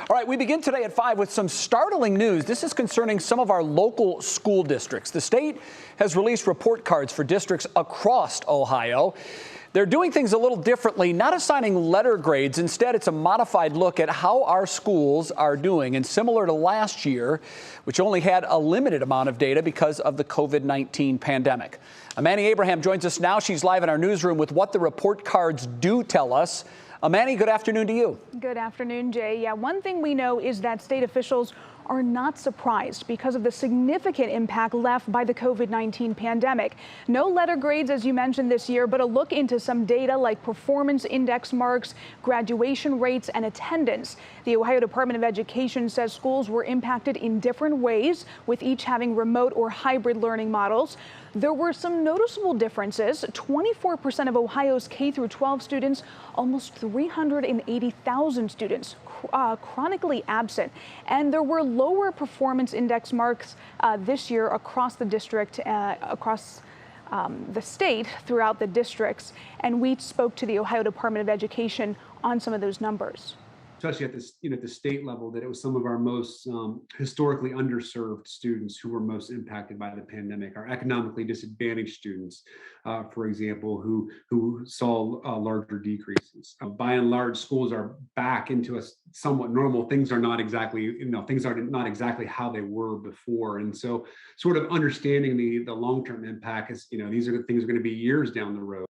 All right, we begin today at 5 with some startling news. This is concerning some of our local school districts. The state has released report cards for districts across Ohio. They're doing things a little differently, not assigning letter grades. Instead, it's a modified look at how our schools are doing. And similar to last year, which only had a limited amount of data because of the COVID-19 pandemic. Amani Abraham joins us now. She's live in our newsroom with what the report cards do tell us. Amani, good afternoon to you. Good afternoon, Jay. Yeah, one thing we know is that state officials are not surprised because of the significant impact left by the COVID-19 pandemic. No letter grades, as you mentioned, this year, but a look into some data like performance index marks, graduation rates, and attendance. The Ohio Department of Education says schools were impacted in different ways, with each having remote or hybrid learning models. There were some noticeable differences. 24% of Ohio's K-12 students, almost 380,000 students, chronically absent. And there were lower performance index marks this year across the district, across the state, throughout the districts. And we spoke to the Ohio Department of Education on some of those numbers. Especially at this, at the state level, that it was some of our most historically underserved students who were most impacted by the pandemic. Our economically disadvantaged students, for example, who saw larger decreases. By and large, schools are back into a somewhat normal. Things are not exactly, things are not exactly how they were before. And so, sort of understanding the long-term impact is, these are the things that are going to be years down the road.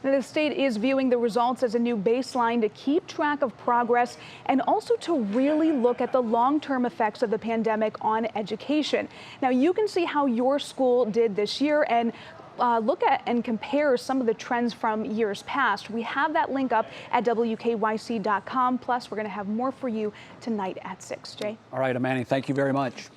The state is viewing the results as a new baseline to keep track of progress and also to really look at the long-term effects of the pandemic on education. Now, you can see how your school did this year and look at and compare some of the trends from years past. We have that link up at WKYC.com. Plus, we're going to have more for you tonight at 6, Jay. All right, Amani, thank you very much.